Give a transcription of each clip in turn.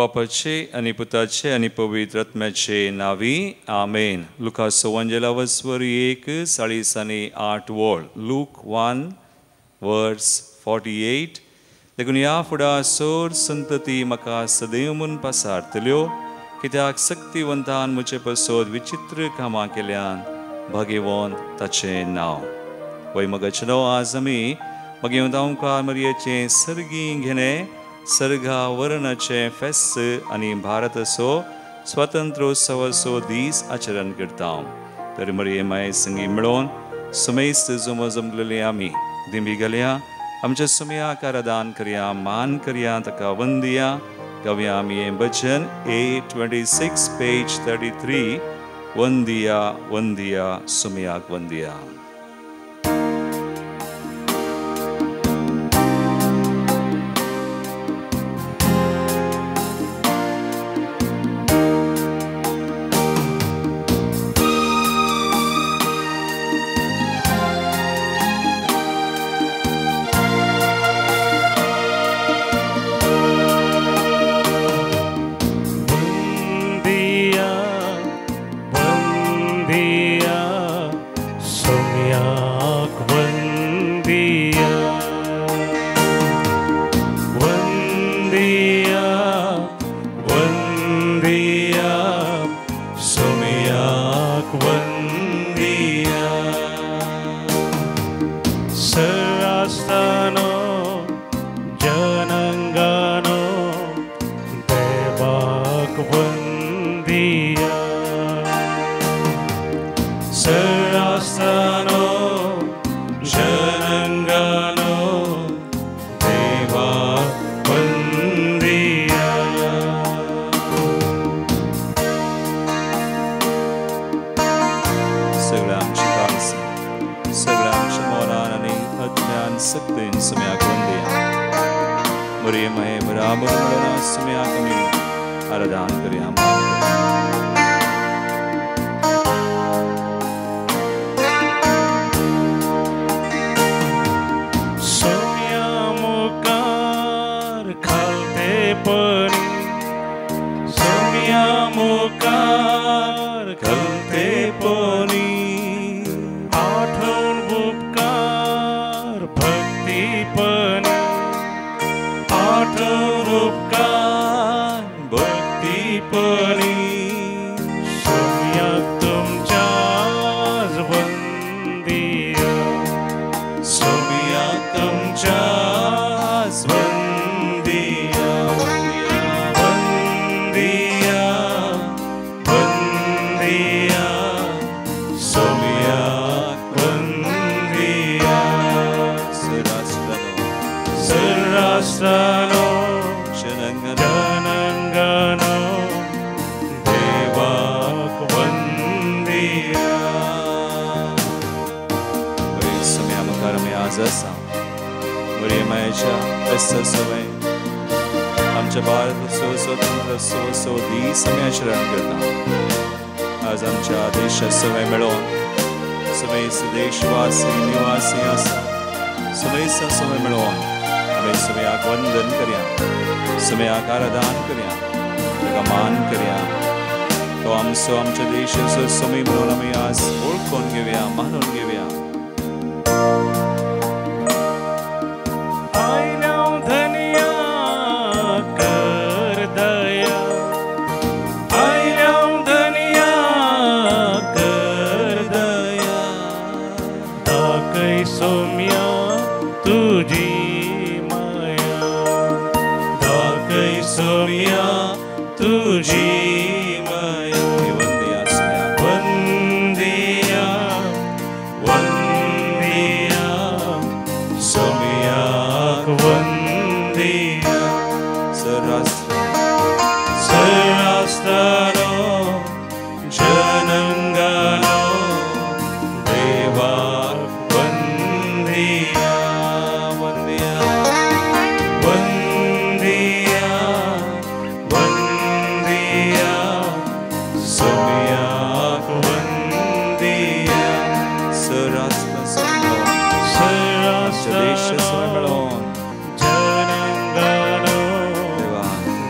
बापाचे आणि पुताचे आणि पवित्र आत्म्याचे नावी आमेन. लुकाचो वंजेलावस्वरी 1 आणि 8 वळ. लूक 1 वर्स 48. देखून ह्या फुडा सोर संतती म्हाका सदैव म्हूण पासारतल्यो, कित्याक सक्तिवंतान म्हजे पसोद विचित्र कामां केल्यान भाग्यवंत ताचें नांव. वैमगाचें नांव आज आमी भाग्यवंतांकार मरियेचें सर्गी घेणे सर्गा वर्णाचे फेस्त आणि भारताचो स्वातंत्र्योत्सवाचो दीस आचरण करता. तर मरिये माये संगी मेळोन सुमेस्त जुमो जमलेले आमी दिंबी घालया, आमच्या सुमयाक आराधन करया, मान करया, ताका वंदया. गावया आमी हें भजन 826 पेज 33. वंदया वंदया सुमयाक वंदया. आमच्या भारताचो स्वातंत्र्योत्सवाचो दीस आमी आचरण करता. आज आमच्या देशात सगळे मेळोन सगळे देशवासी निवासी आसा सगळे मेळोन आमी सगळ्याक वंदन करया, सगळ्याक आराधन करया, ताका मान करया. तो आमच्या देशाचो समय म्हणून आमी आज ओळखून घेवया, मानून घेवया.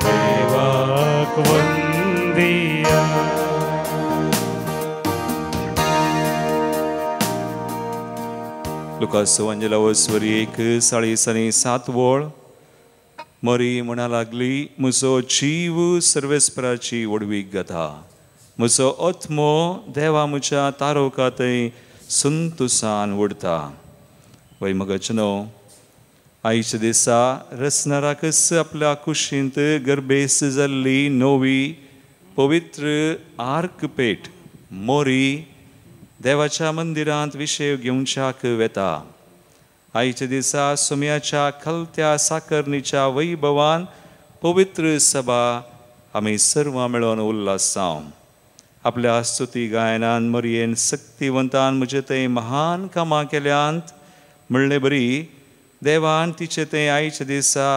Deva लुकास वंजलावस्वरी 1:40 वळ. मरी म्हणा लागली, म्हजो जीव सर्वेस्पराची वडवीक घाता. म्हजो आत्मो देवा म्हज्या तारोकातय संतोषान उडता. वैमगचनो, आयच्या दिसा रचनाराकस आपल्या कुशींत गर्भेस जाल्ली नवी पवित्र आर्क पेट मोरी देवाच्या मंदिरांत विशय घेवच्याक वेता. आयच्या दिसा सुम्याच्या खलत्या साकरणीच्या वैभवान पवित्र सभा आमी सर्व मेळोन उल्हासांव. आपल्या स्तुती गायनान मरयेन शक्तिवंतान म्हजे थंय महान कामां केल्यांत म्हणले बरी. देवान तिचे ते आयच्या दिसा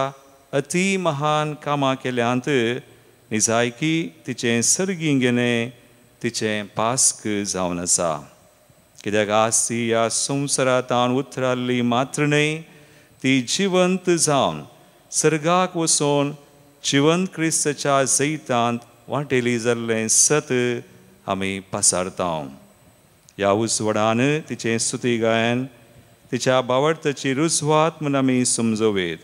अति महान कामां केल्यांत निजायकी तिचें सर्गी गेले तिचें पास्क जावन आसा. कित्याक आज ती ह्या संवसारांत उतराल्ली मात्र न्हय, ती जिवंत जावन सर्गाक वचून जिवंत क्रिस्ताच्या जैतांत वांटेली जाल्लें सत आमी पासारतांव. ह्या उजवाडान तिचें स्तुती गायन तिच्या बावडताची रुजवात म्हूण आमी समजोवेत.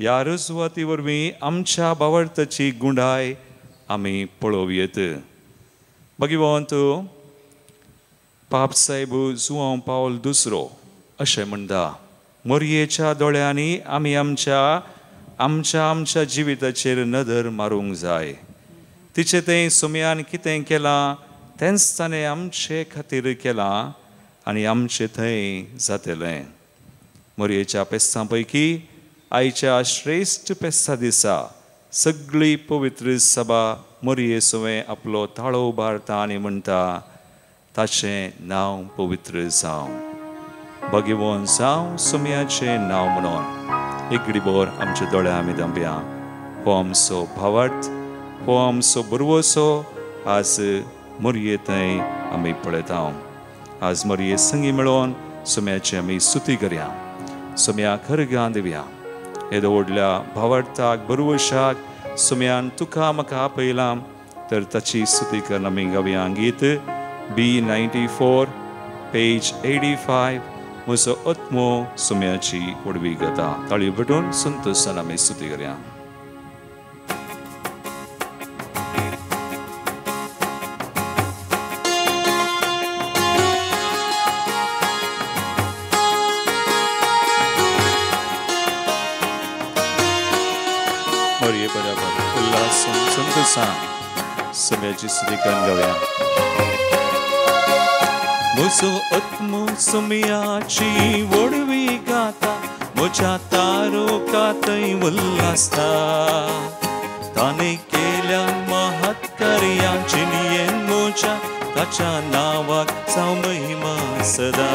ह्या रुजवाती वरवीं आमच्या बावडताची गुणाय आमी पळोवयेत. भगिवंत पाप साहेब जुआंव पावल II अशें म्हणटा, मरयेच्या दोळ्यांनी आमी आमच्या जिविताचेर नदर मारूंक जाय. तिचे तें सुम्यान कितें केलां तेंच ताणें आमचे खातीर केलां आनी आमचें थंय जातलें. मरयेच्या पेस्तां पैकी आयच्या श्रेश्ठ पेस्ता दिसा सगळी पवित्र सभा मरये सुवें आपलो ताळो उबारता आनी म्हणटा, ताचें नांव पवित्र जावं. भगिवन जावं सुम्याचें नांव म्हणून एक घडीभर आमच्या दोळ्या आमी धांपया. हो आमचो भावार्थ, हो आमचो बरवसो आज मरये थंय आमी पळयता. आज मरये संगी मेळोन सुम्याची आमी स्तुती करया, सुम्याक अर्घां दिवया. येदो व्हडल्या भावार्थाक बरवशाक सुम्यान तुका म्हाका आपयलां तर ताची स्तुती करून आमी गावया. गीत B94 पेज 85. म्हजो आत्मो सुम्याची वडवीक घाता. ताळयो भेटून संतोशान आमी स्तुती करया. मरये बराबर उल्हासन संतोषान सुम्याची स्तुती करून गावया. म्हजो आत्मो सुम्याची वडवीक घाता, म्हज्या तारोकातय उल्हासता. ताणें केल्या महत्कार्यां जिणयेन म्हज्या ताच्या नांवाक जावं महिमा सदा.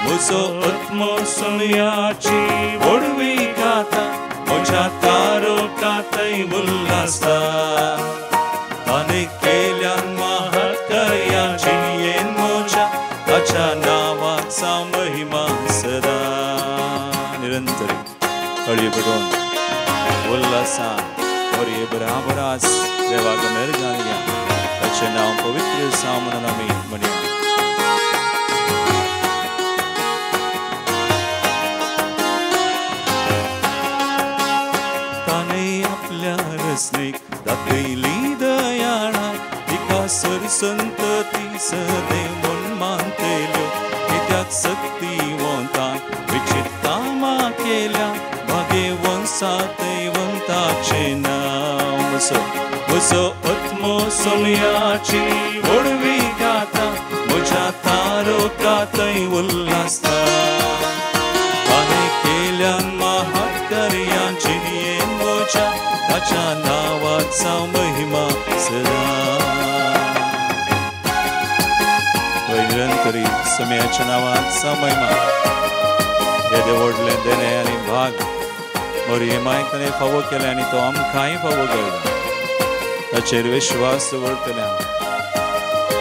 म्हजो आत्मो सुम्याची वडवीक घाता, म्हज्या तारोकातय उल्हासता. ताणें केल्या महत्कार्यां जिणयेन म्हज्या ताच्या नांवाक जावं महिमा सदा. निरंतर हळी पडून उल्हासान मरये बराबराच देवाक मेरगां दिया. ताचें नांव पवित्र जावं म्हणून आमी म्हणया. ताणें आपल्या रचनेक दाखयली दयाळा, तिका सरसंतती सदैव म्हूण मानतल्यो. कित्याक शक्तिवंतान विचित्र कामां केल्या, भाग्यवंताचें नांव. म्हजो आत्मो सुम्याची वडवीक घाता, म्हज्या तारोकातय उल्हासता. ताणें केल्या महत्कार्यां जिणयेन म्हज्या ताच्या नांवाक जावं महिमा सदा. निरंतरी सुम्याच्या नांवाक जावं महिमा. येदे व्हडलें देणे आनी भाग मरये मायक ताणें फावो केले आनी तो आमकांय फावो करता. ताचेर विश्वास दवरतल्यां,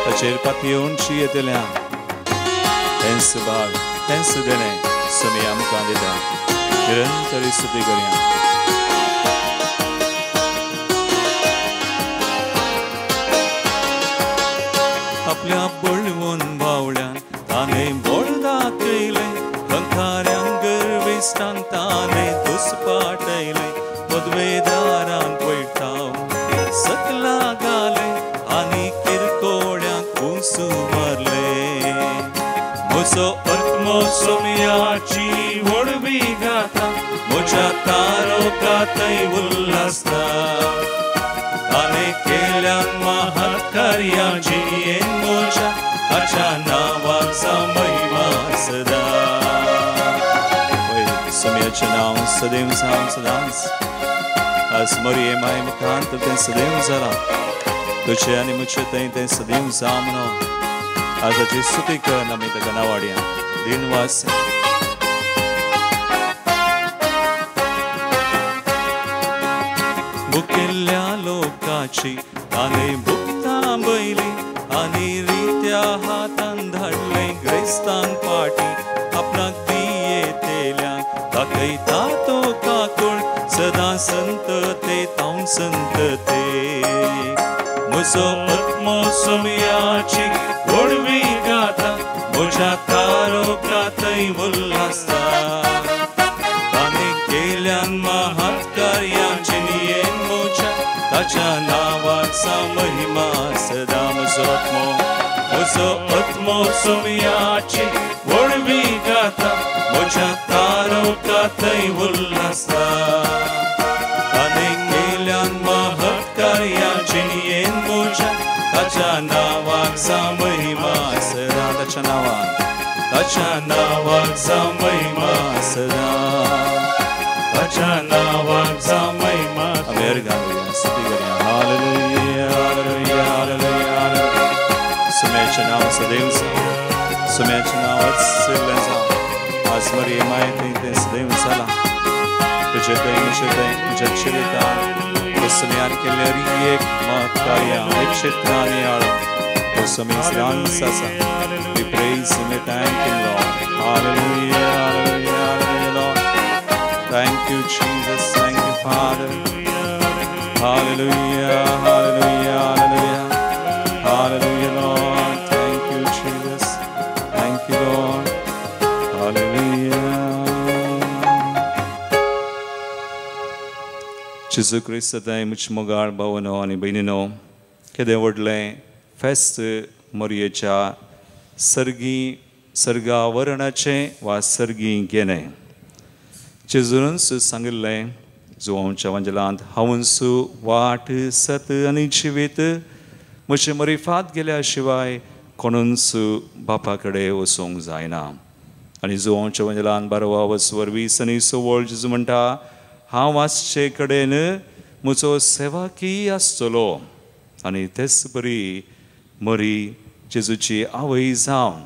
ताचेर पातये उंची येतल्यां तेंच भाग तेंच देणे सुमी आमकां दिता. निरंतरी स्तुती करया. आपल्या बळवून बावड्यान ताणें बळ दाखयलें, श्रेष्ठांताने दुस्पाटले पदवेदारांक वैताव सकला गाले आणि किरकोळ्यांक उसू मारले म्हजो आत्मो सोम्याची वडवी गाता म्हज्या तारोकातय उल्हासता ताणे केल्यान महत् कार्याची येन मोच्या ताच्या नावाचा महिमा सदा सोम्याचें नांव सदैव जावं सदांच आज मरये माय मुखांत तें सदैव जालां तुजें आनी म्हजें तें सदैव जावं म्हणून आज ताची स्तुती कर आमी ताका नावाडया दिनवास मुखेल्या लोकाची ताणे भुगतां बैली आनी रित्या हातान धाडले ग्रेस्तांक पाटी आपणाक दिये तेल्यांक दाखयता तो काकूळ सदां संत ते तावन संत ते म्हजो आत्मो सोम्याची वडवी गाता म्हज्या तारोकातय उल्हासता ताणे केल्यान महत् कार्याची येन मोच्या ताच्या नावाचा महिमा सदा म्हजो आत्मो सोम्याची वडवी गाता म्हज्या तारोकातय उल्हासता ताणे केल्यान महत् कार्याची येन मोच्या ताच्या नावाचा महिमा सदा ताच्या नावाचा महिमा सदा ताच्या नावाचा महिमा आमेर घालूया स्तुती करूया हालेलुया हालेलुया हालेलुया सोम्याचें नांव सदैव जावं सोम्याचें नांव वात्सल्य जावं आज मरये माय तें सदैव जालां तुजें तें म्हज्या जिवितांत सोम्यान केल्लें एक महत् कार्यां क्षेत्रांनी हाडून तो सोमेच आसा we praise him and thank him Lord hallelujah hallelujah hallelujah Lord thank you Jesus thank you Father hallelujah hallelujah hallelujah hallelujah Lord thank you Jesus thank you Lord hallelujah Jesu Christ tay much mogar bavano ani bainino kede wodleं फेस्त मरयेच्या सर्गावरणाचें वा सर्गी गेलें जेजूनच सांगिल्लें जुवांच्या वंजलांत हांवूच वाट सत आनी जिवीत म्हजे मरिफात गेल्या शिवाय कोणूच बापा कडेन वचूंक जायना आनी जुवांच्या वंजलांत 12 वचवर 20 आनी 16 जेजू म्हणटा हांव आसचे कडेन म्हजो सेवाकी आसतलो आनी तेच बरी मरी जेजूची आवय जावन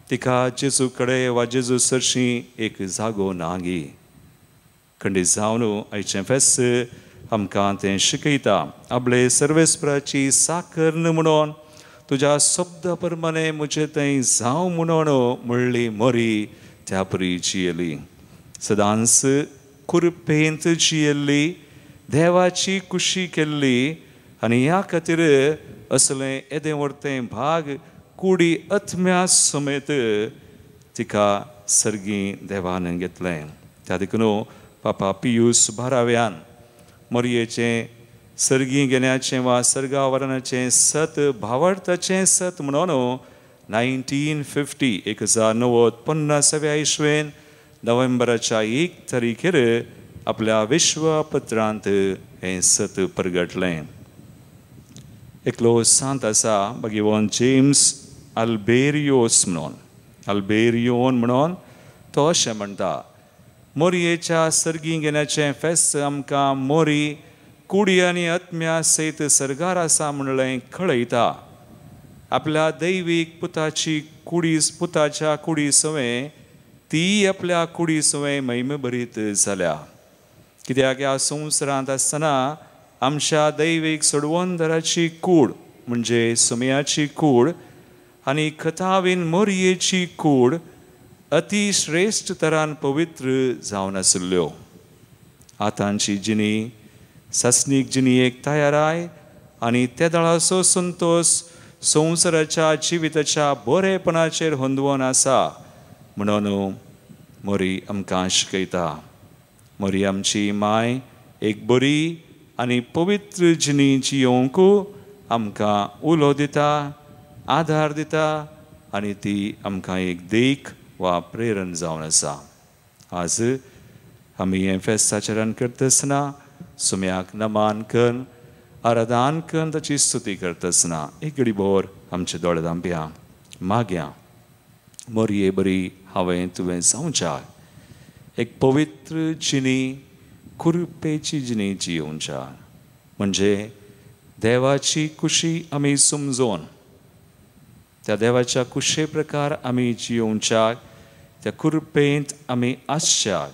तिका जेजू कडेन वा जेजू सरशी एक जागो नागी खंडीत जावन आयचें फेस्त आमकां तें शिकयता आपले सर्वेस्पराची साकर म्हणून तुज्या शब्दा प्रमाणे म्हजें तें जावं म्हणून म्हणली मरी त्या परी जियेली सदांच कुरपेंत जियेल्ली देवाची कुशी केल्ली आनी ह्या खातीर असलें येदें व्हरतें भाग कुडी आत्म्या समेत तिका सर्गी देवान घेतलें त्या देखून पापा पियूस 12व्यान मरयेचें सर्गी घेण्याचें वा सर्गावरणाचें सत भावार्थाचें सत म्हणून 1950 इस्वेन नोव्हेंबराच्या 1 तारीखेर आपल्या विश्वपत्रांत हें सत परगटलें एकलो सांत आसा भगवान जेम्स अल्बेरियोन म्हणून तो अशें म्हणटा मोरयेच्या सर्गी घेण्याचें फेस्त आमकां मोरी कुडी आनी आत्म्या सयत सर्गार आसा म्हणलें कळयता आपल्या दैवीक पुताच्या कुडी सवें ती आपल्या कुडी सवें महिमे भरीत जाल्या कित्याक ह्या संवसारांत आसतना आमच्या दैवीक सोडवंदराची कूड म्हणजे सोम्याची कूड आनी खतावीन मोरयेची कूड अति श्रेष्ठ तरान पवित्र जावन आसल्यो आतांची जिणी सस्नीक जिणयेक तयाराय आनी त्या दळाचो संतोष संवसाराच्या जिविताच्या बरेपणाचेर होंदवून आसा म्हणून मोरी आमकां शिकयता. मोरी आमची माय एक बरी आनी पवित्र जिणी जियोंकू आमकां उलो दिता, आधार दिता आनी ती आमकां एक देख वा प्रेरण जावन आसा. आज आमी हें फेस्ताचरण करता आसतना सुम्याक नमान करून आराधन करून ताची स्तुती करता आसतना एक घडी भोर आमचे दोळे धांपया, मागया. मोरये बरी हांवें तुवें जावंचाय एक पवित्र जिणी, कुरपेची जिणी जियोवंचाय. म्हणजे देवाची कुशी आमी समजोवन त्या देवाच्या कुशे प्रकार आमी जियोवंचाय, त्या कुरपेंत आमी आसचाय.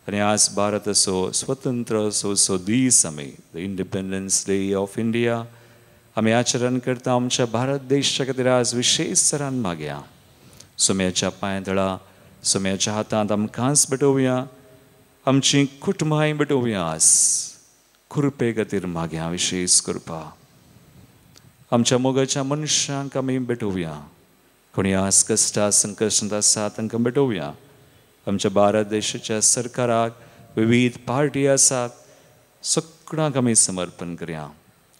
आनी आज भारत असो स्वतंत्र असो दीस आमी the independence day of India आमी आचरण करता. आमच्या भारत देशा खातीर आज विशेष तरान मागया. सुम्याच्या पांयतळा, सुम्याच्या हातांत आमकांच बटोवया, आमची कुटुंबाय बटोवया. आज कुरपे खातीर मागया विशेष कृपा. आमच्या मोगाच्या मनशांक आमी बटोवया. कोणी आज कश्टा संकश्टांत आसा तांकां बटोवया. आमच्या भारत देशाच्या सरकाराक विविध पार्टी आसात, सगळ्यांक आमी समर्पण करया.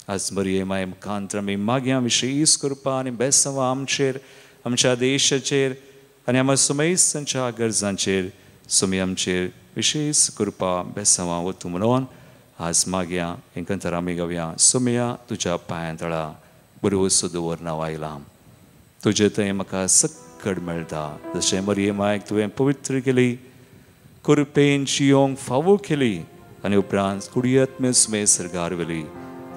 आज बरी माय मुखांतर आमी मागया विशेष कृपा आनी बेसवा आमचेर, आमच्या देशाचेर आनी आमच्या सुमेस्तांच्या गरजांचेर सुमी आमचेर विशेष कृपा बेसवा वतू म्हणून आज मागया. हेंकंतर आमी गावया. सुमया तुज्या पांयतळा बरो सो दवर नांव आयलां. तुजे थंय म्हाका सक्कड मेळटा. जशें मरये मायक तुवें पवित्र केली, कुरपेन जियोंक फावो केली आनी उपरांत कुडयत्मे सुमे सरगार वेली,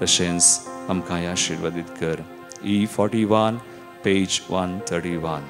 तशेंच आमकां आशिर्वादीत कर. E41 page 131.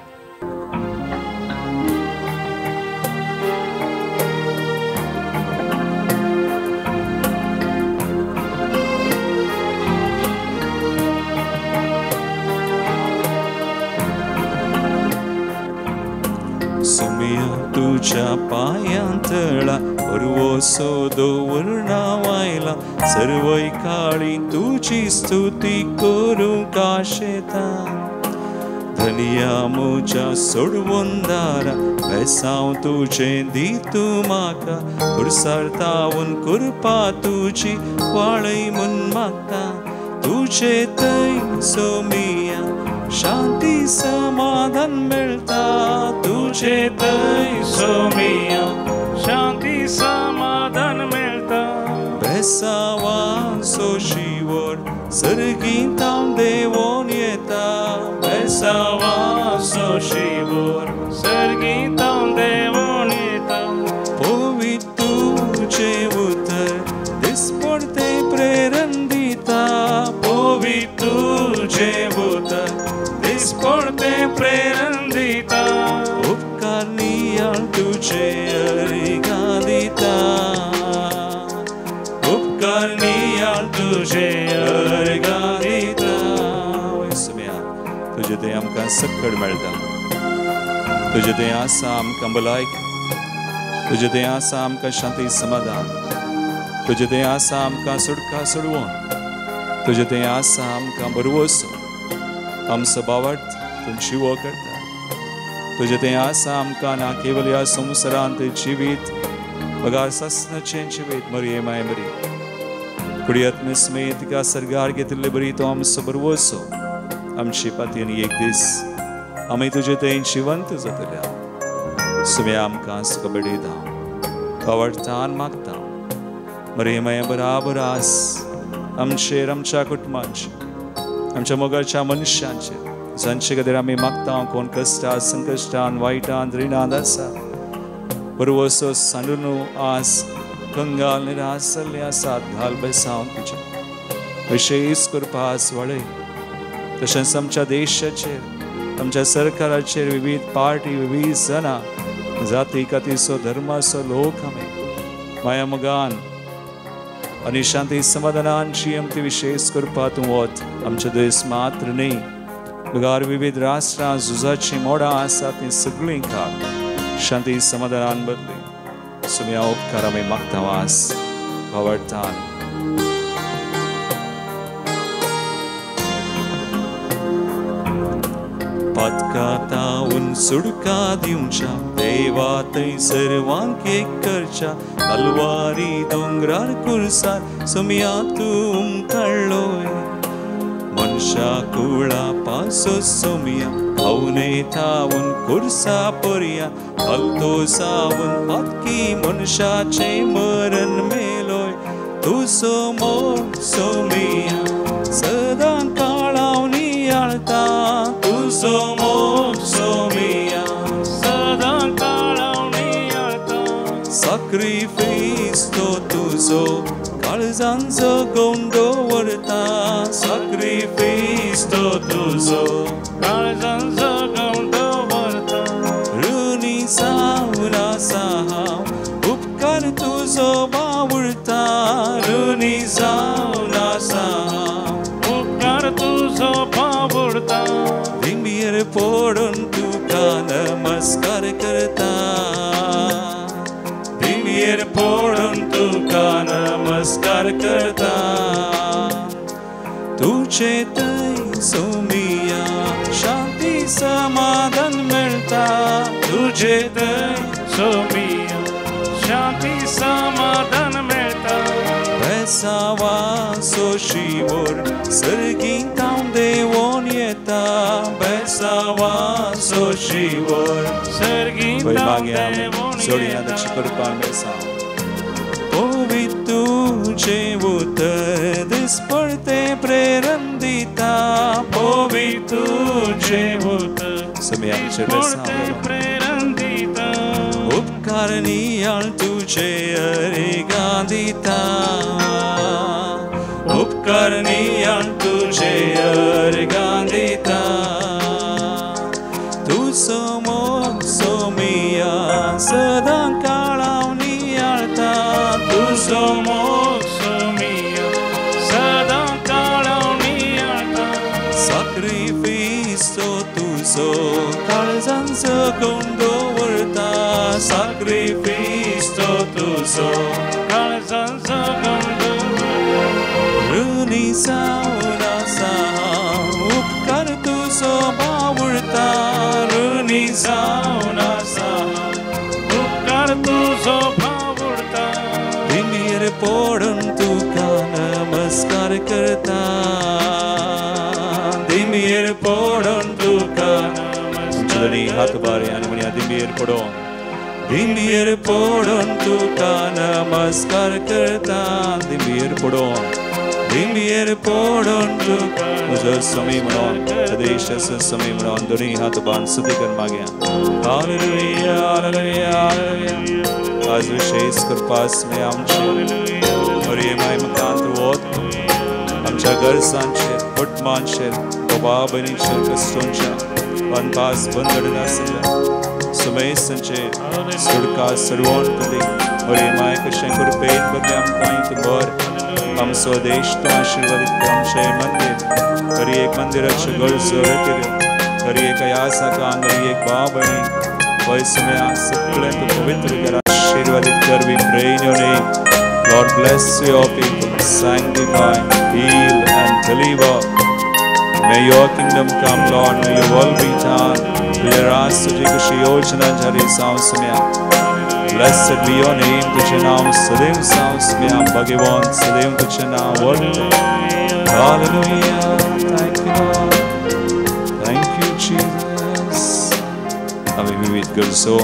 तुझ्या पायांतळा परवोसो दवर नावायला, सर्वय काळी तुझी स्तुती करूं काशेता. धनिया म्हज्या सोडवून दारा, बेसांव तुजें दितू म्हाका, खुरसारतावून कृपा तुजी वाळय म्हूण मागता. तुजे थंय सोमिया शांती समाधान मेळटा. तुजे थंय सोमिया शांती समाधान मेळटा. बेसावा सोशीवर सर्गींत हांव देवोन येता. बेसावा सोशीवर सर्गींत हांव देवोन येता. पवित्र तुजे उतर दिसपडते प्रेरण दिता. पवित्र तुजे उतर दिसपडते प्रेरण दिता. उपकार नियाळ तुजे अर्गा दिता. उपकार नियाळ तुजे अर्गा दिता. सुम्या तुजे थंय आमकां सक्कड मेळटा. तुजे थंय आसा आमकां भलायकी. तुजे थंय आसा आमकां शांती समाधान. तुजे थंय आसा आमकां सुटका सोडवून. तुजे थंय आसा आमकां बरवोसो. आमचो बावट तुमची वो करता. तुजे थंय आसा आमकां ना केवल ह्या संवसारांत जिवीत बगार ससनाचें जिवीत. मरये माय बरी कुडयत्मे समेत तिका सरगार घेतिल्ले बरी तो आमचो बरवोसो. आमची पातयेनी एक दीस आमी तुजे थंय जिवंत जातल्या. सुम्या आमकां सुख बडयता, आवडटान मागता. मरये माय बराबर आस आमचेर, आमच्या कुटुंबांचेर, आमच्या मोगाच्या मनशांचेर, जांचे खातीर आमी मागता कोण कश्टां संकश्टान वायटान रिणांत आसा. बरवोसो सांडून आस कंगाल निराश जाल्ले आसात. घाल बेसांव तुजे विशेष कृपा आस वळय. तशेंच आमच्या देशाचेर, आमच्या सरकाराचेर विविध पार्टी, विविध जाणां, जाती कातीचो धर्माचो लोक आमी माया मोगान आनी शांती समाधानांची आमची विशेष कृपा तूं वत. आमचे देश मात्र न्ही, बगार विविध राष्ट्रां झुजाची मोडां आसात ती सगळीं काळ शांती समाधानान बदली. सुम्या उपकार आमी मागता वास आवडटान. पातकातावून सुटका दिवच्या देवा थंय सर्वांक एक करच्या तलवारी दोंगरार कुरसार सुमिया तूं काडलोय मनशा कुळा पासो सोमिया खावने थावून कुरसा पर्या हलतो सावन पातकी मनशाचे मरण मेलोय तुजो मोग सोमिया सदां काळावनी आळता तुजो मोग सोमिया सदां काळावनी आळता सॅक्रिफायस तो तुजो काळजांचो गोंडो वरता सॅक्रिफायस तो तुजो काळजांचो गोंडो वरता रुनी जावन आसा हांव उपकार तुजो बावुरता रुनी जावन आसा हांव उपकार तुजो बावुरता दिंबीर पडून तुका नमस्कार करता दिंबीर पडून तुका नमस्कार करता तुझे थंय सोमिया शांती समाधान मेळटा तुझे थंय सोमिया शांती समाधान मेळटा बेसावा सोशीवर सर्गीत हांव देवोन येता बेसावा सोशीवर सर्गीत हांव देवोन येता करपा बेसा तुझे उतर दिसपडते प्रेरण दिता पोवी तुझे उतर दिसपडते प्रेरण दिता उपकार नियाळ तुझे अरेगा दिता उपकार नियाळ तुझे अरेगा दिता तुजो मोग सोमिया सदां काळावनी आळता तुजो मोग सोमिया सदां काळावनी आळता सॅक्रिफायस तो तुजो काळजांचो गोंडो वरता सॅक्रिफायस तो तुजो काळजांचो गोंडो रुनी जावन आसा हांव उपकार तुजो बावुरता रुनी जावन आसा उपकार तुजो बावुरता दिंबीर पडून तुका नमस्कार करता दिंबीर पडून तुका नमस्कार हात बारे आनी म्हणया दिंबीर पडून तुका नमस्कार करता दिंबीर पडून तुका तुजो समय म्हणून देशाचो समय म्हणून दोनी हात बांद स्तुती कर मागया हालेलुया हालेलुया हालेलुया आज विशेष कृपास मे आमचे मरिये माय मकांत वोत आमच्या गरजांचेर कुटुंबांचेर बाबा भयणींचेर कश्टांचेर वनपास बंदड नासल्या सुमेसांचेर सुडका सर्वोन तुदी मरिये माय कशें कृपेन बदले आमकां तूं बर आमचो देश तो आशीर्वादीत कर आमचें मंदिर खरी एक मंदिराची गरजो केली खरी एक आसा खरी एक भाव भयणी वयसम्या सगळें तूं पवित्र कर आशीर्वादीत कर we pray in your name Lord bless your people sanctify heal and deliver may your kingdom come Lord may your will be done तुझे राज तुझी कशी योजना झाली सांसम्या Blessed be your name, तुझे नाम सदैव सांसम्या भगवान सदैव तुझे नाम वर्ते Hallelujah thank you Lord thank you Jesus आम्ही विविध गरजो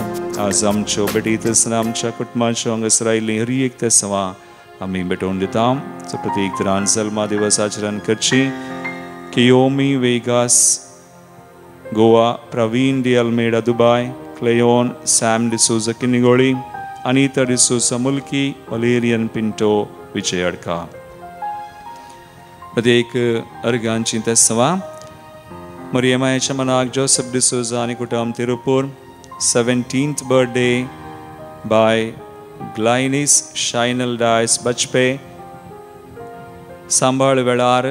आज आमच्यो बेटीतच आमच्या कुटुंबाच्यो हांगासर रायल्लीं हर एक ते सवा आमी भेटोवन दिता सो प्रत्येक तरान जल्मा दिवस आचरण करची कियोमी वेगास गोवा प्रवीण डी अल्मेडा दुबय क्लेयोन सॅम डिसोजा किनिगोळी अनीता डिसोजा मुल्की वलेरियन पिंटो विजय अडका प्रत्येक अर्गांची ते सवा मरियमाच्या मनाक जोसेफ डिसोजा आनी कुटुंब Tiruppur 17th birthday by Glynis Shinal Dice Bachpe सांबाळ वेळार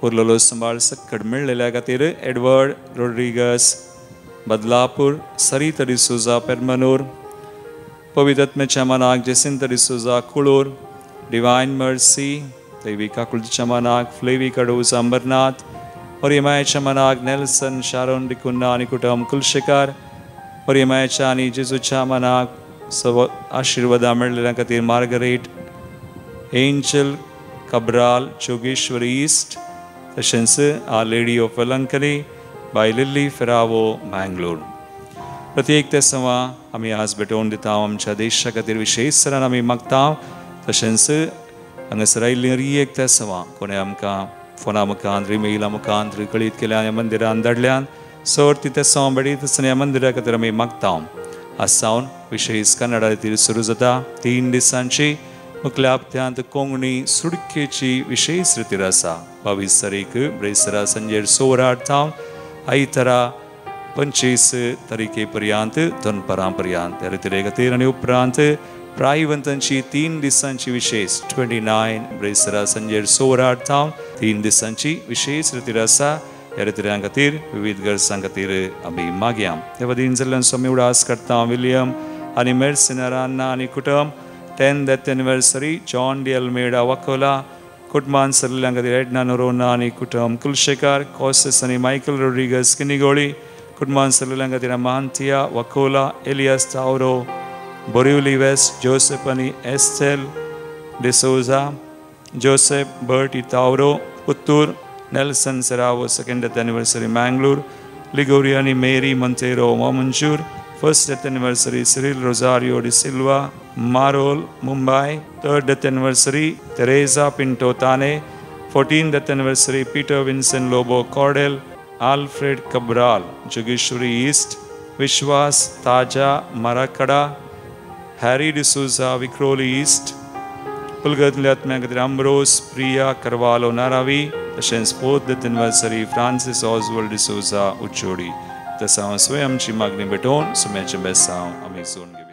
उरलेलो सांबाळ सकड मेळलेल्या खातीर एडवर्ड रोड्रिगस बदलापूर सरिता डिसोजा पेरमनूर पवित्रत्मेच्या मनाक जेसिंता डिसोजा कुळूर डिवायन मर्सी दैवी काकुळच्या मनाक फ्लेवी कडोजा अंबरनाथ मरियमाच्या मनाक नेल्सन शारोन डिकुन्ना आणि कुटुंब कुलशेकार मरियमाच्या आणि जेजूच्या मनाक आशीर्वादा मेळलेल्या खातीर मार्गरेट एंजल कब्राल जोगेश्वरी ईस्ट तशेंच our lady of Velankanni by Lily Ferrao Mangalore. प्रत्येक तेसवा आमी आज भेटोवन दिता आमच्या देशा खातीर विशेष तरान आमी मागता. तशेंच हांगासर आयिल्ली एक तेसवा कोणें आमकां फोना मुखांत इमेला मुखांत कळीत केल्या ह्या मंदिरान धाडल्यान सर ती तेसवा बेडीत आसतना ह्या मंदिरा खातीर आमी मागता. आज सावन विशेष कन्नडा खातीर सुरू जाता 3 दिसांची. मुखल्या हप्त्यांत कोंकणी सुडकेची विशेष रितीर आसा. 22 तारीख ब्रेसरा संजेर 16 आयतारा 25 तारखे पर्यंत दनपारां पर्यंत ह्या रितीरे खातीर आनी उपरांत प्रायवंतांची 3 दिसांची विशेष 29 ब्रेसरा संजेर 16 3 दिसांची विशेष रितीर आसा. ह्या रितीऱ्यां खातीर विविध गरजां खातीर आमी मागया. ह्या वतीन जाल्ल्यान स्वामी उडास करता विलियम आनी मेर्सिनारांना आनी कुटुंब 10th anniversary जॉन डी अल्मेडा वाकोला कुटुंबान सरलेल्या खातीर एडना नोरोना आनी कुटुंब कुलशेकार कॉसेस आनी मायकल रोड्रिगस किनिगोळी कुटुंबान सरलेल्या खातीर मांतिया वाकोला एलियास तावरो बोरिवली वेस्ट जोसेफ आनी एस्टेल डिसोजा जोसेफ बर्टी तावरो पुत्तूर नेल्सन सेरावो 2nd anniversary मँगलोर लिगोरी आनी मेरी मंतेरो मोमंजूर 1st anniversary Cyril Rosario D Silva Marol Mumbai 3rd anniversary Teresa Pinto Thane 14th anniversary Peter Vincent Lobo Cordel Alfred Cabral Jogeshwari east विश्वास ताजा मराकडा हैरी डिसूजा विक्रोली ईस्ट पुलगतल्या आत्म्या खातीर अम्ब्रोस प्रिया करवालो नारावी तशेंच 4th anniversary फ्रांसीस ऑजवल्ड डिसूजा उच्चोडी. तसा स्वय आमची मागणी भेटोवन सुम्याचे बेसांव आमी जोडून घेवया.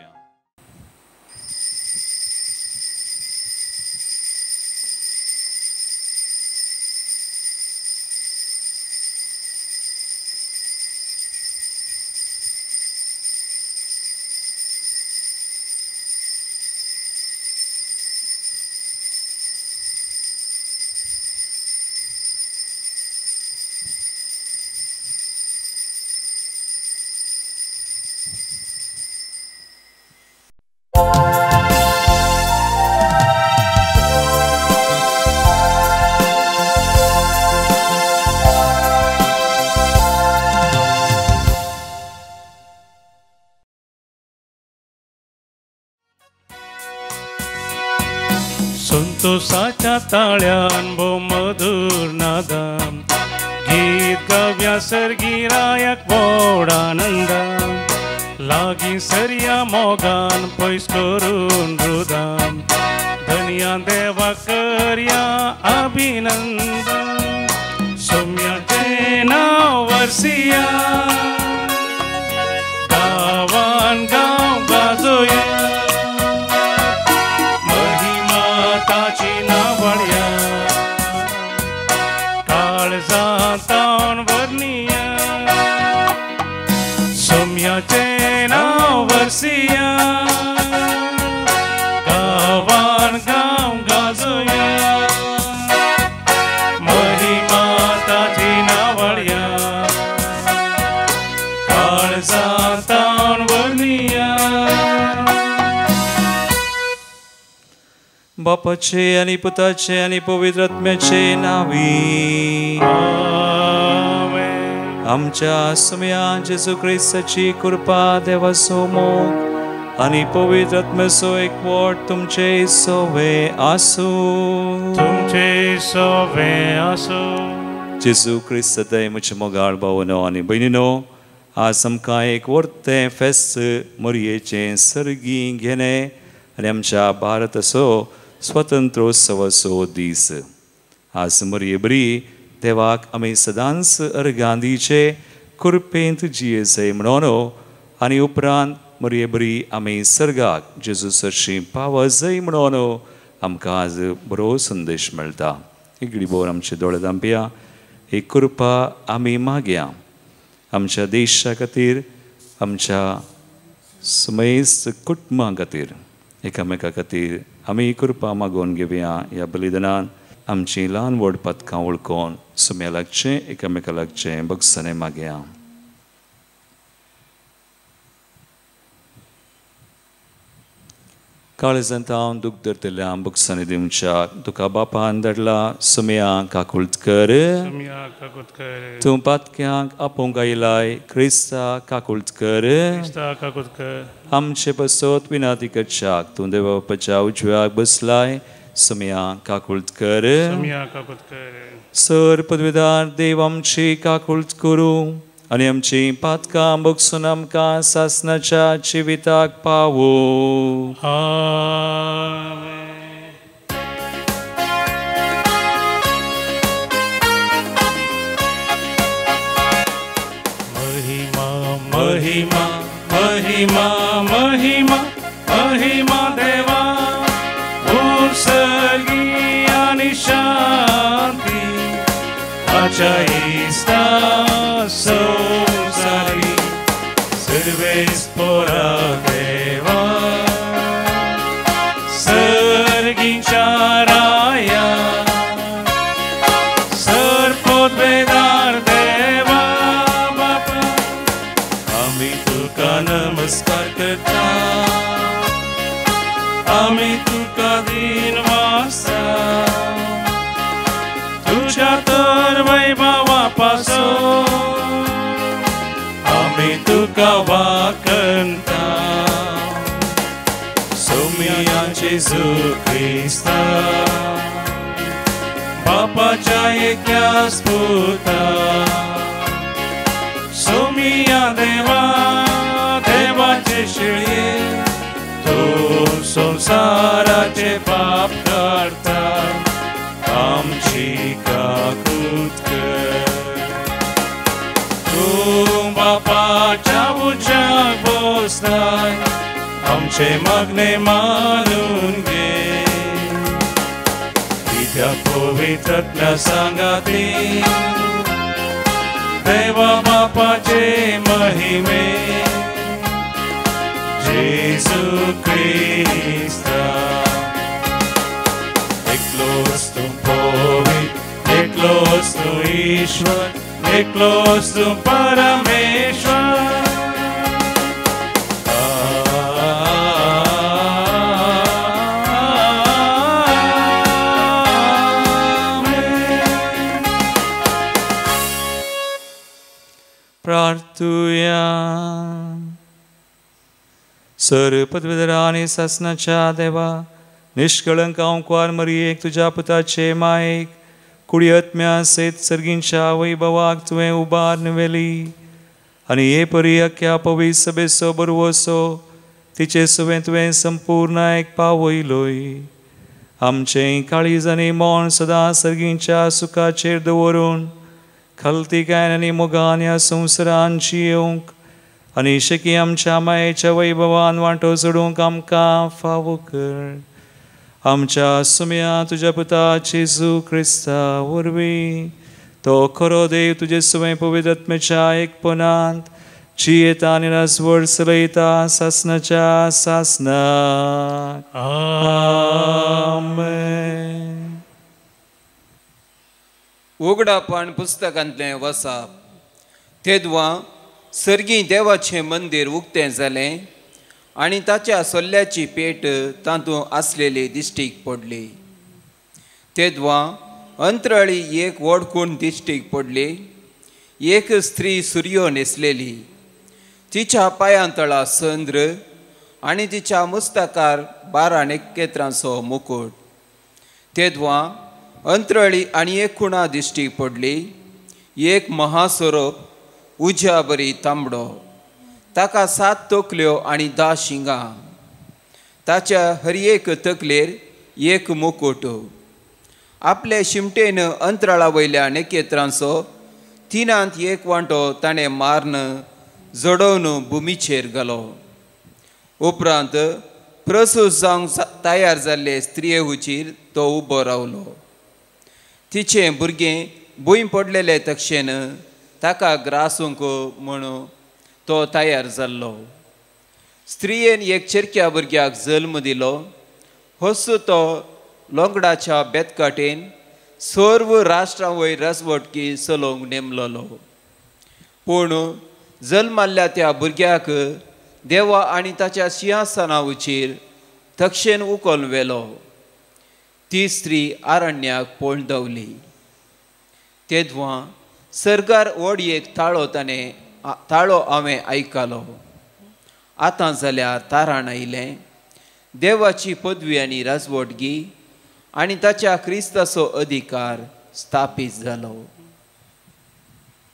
संतोषाच्या ताळ्यान भो मधुर नादाम गीत गाव्या सर्गी रायक व्हड आनंदाम लागी सर्या मोगान पयस करून हृदाम धन्या देवा करया अभिनंदन सौम्याचे नाव वर्सिया गावान गाव गाजोया ताची नावळ्या काळजांतावन वर्णिया सौम्याचे नाव वर्सिया गावान गाव गाजोया महिमा ताची नावळ्या काळजांतावन वर्णिया. बापाचे आणि पुताचे आणि पवित्र आत्म्याचे नावी आमच्या सुम्या जेजू ख्रिस्ताची कृपा देवाचो मोग आणि पवित्र आत्म्याचो एकवट तुमचे सोवे आसू जेजू ख्रिस्त दय म्हजे मोगाळ भावनो आनी भयणीनो आज आमकां एक वर्तें फेस्त मोरयेचे सर्गी घेणे आनी आमच्या भारताचो स्वतंत्रोत्सवाचो दीस. आज मोरये बरी देवाक आमी सदांच अर्घां दिवचे कृपेंत जियेचे म्हणून आनी उपरांत मोरये बरी आमी सर्गाक जेजू सरशी पाव जाय म्हणून आमकां आज बरो संदेश मेळटा. एक घडीभर आमचे दोळे धांपया. एक कृपा आमी मागया आमच्या देशा खातीर आमच्या समेस्त कुटुंबां खातीर एकामेका खातीर आमी कृपा मागोवन घेवया. ह्या बलिदानान आमची ल्हान व्हड पथकां वळखून सुम्या लागचें एकामेका लागचें बगसने मागया. काळजांत हांव दूख धरतल्या बगसने दिवच्याक तुका बापान धाडला सुम्यांक काकुळटकर. तूं पातक्यांक आपोवंक आयलाय क्रिस्ता काकुळटकर. आमचे बसत विनाती करच्याक तूं देवा बापाच्या उजव्याक बसलाय सुम्यांक काकुळटकर. सर पदवीदार देव आमची काकुळट करूं आनी आमची पातकां बगसून आमकां सासणाच्या जिविताक पावो. महिमा महिमा महिमा महिमा महिमा देवा उत्सर्गी आणि शांती अचाईस्ता संसारी सर्वेस पोरा देवा सर्गीच्या राया सर्पोद्वेदार देवा बापा आम्ही तुका नमस्कार करता. आम्ही तुका दिन वासा तुझ्या तर वैभवापासून आम्ही तुका वाकणता. सौम्याचे जेजू ख्रिस्ता बापाच्या एका स्पुता सौम्या देवा देवाचे शिळे तू संसाराचे पाप करता आमची काकुळट कर. तू बापाच्या उजव्याक बसलाय आमचे मागणे मानून घे. त्या पवित्र सांगाती देवा बापाचे महिमे जेजू ख्रिस्ता एकलोच तू पवित्र एकलोच तू ईश्वर एकलोच तू परमेश्वर. प्रार्थूया. सर पदवीधरा आनी सासणाच्या देवा निष्कळंक ओंकार मरियेक तुझ्या पुताचे मायेक कुडी आत्म्या सयत सर्गींच्या वैभवाक तुवें उबार व्हेली आनी हे परी अख्ख्या पवित्र सभेचो बरवसो तिचे सुवें तुवें संपूर्णायक पावयलोय. आमचें काळीज आनी मोन सदां सर्गींच्या सुखाचेर दवरून खलतीकायन आनी मोगान ह्या संवसारांत येवंक आनी शकी आमच्या मायेच्या वैभवान वांटो सोडूंक आमकां फावो कर. आमच्या सुम्या तुज्या पुता जेजू ख्रिस्ता वरवीं तो खरो देव तुजे सुवें पवित्र आत्म्याच्या एकपणांत जियेता आनी राजवट चलयता सासणाच्या सासनाक. आमेन. उगडापण पुस्तकांतलें वचप. तेदवा सर्गी देवाचें मंदिर उक्तें जालें आनी ताच्या सोल्ल्याची पेट तातूंत आसलेली दिश्टीक पडली. तेदवा अंतराळी एक वडकूण दिश्टीक पडली. एक स्त्री सुर्यो न्हेसलेली, तिच्या पांयां संद्र आनी तिच्या मस्तकार 12 नखेत्रांचो मुकुट. तेदवा अंतराळी आनी एक खुणा दिश्टीक पडली. एक महासोरोप उज्या बरी तांबडो, ताका 7 तकल्यो आनी 10 शिंगां. ताच्या हर एक तकलेर एक मुकुट. आपले शिमटेन अंतराळा वयल्या नखेत्रांचो 3 एक वांटो ताणें मारन जडोवन भुमीचेर घालो. उपरांत प्रसूत जावंक तयार जाल्ले स्त्रिये हुचीर तो उबो रावलो. तिचें भुरगें भूंय पडलेले तक्षेन ताका ग्रासूंक म्हणून तो तयार जाल्लो. स्त्रियेन एक चेरक्या भुरग्याक जल्म दिलो. हस्स तो लोंगडाच्या बेतकाटेन सर्व राष्ट्रां वयर राजवटकी चलोवंक नेमलोलो. पूण जल्माल्ल्या त्या भुरग्याक देवा आनी ताच्या सिंहासनाचेर तक्षेन उखलून व्हेलो. ती स्त्री आरण्याक पळोवन देंवली. तेदवां सरकार व्हडयेक ताळो हांवें आयकलो. आतां जाल्यार तारण आयलें. देवाची पदवी आनी राजवटगी आनी ताच्या क्रिस्ताचो अधिकार स्थापीत जालो.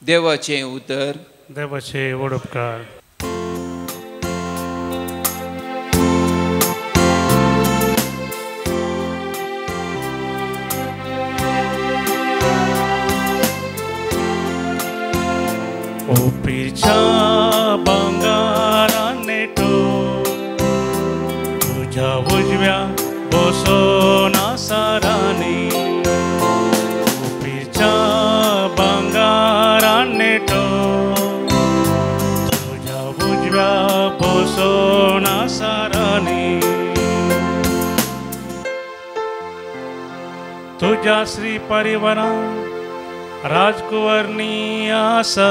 देवाचें उतर. देवाचे वडपकार. ओपीच्या बंगाराने तो तुझ्या उजव्या बसून सारानी. ओपीच्या बंगाराने तो तुझ्या उजव्या बसून सारानी. तुझ्या श्री परिवारात राजकुंवरनी आसा.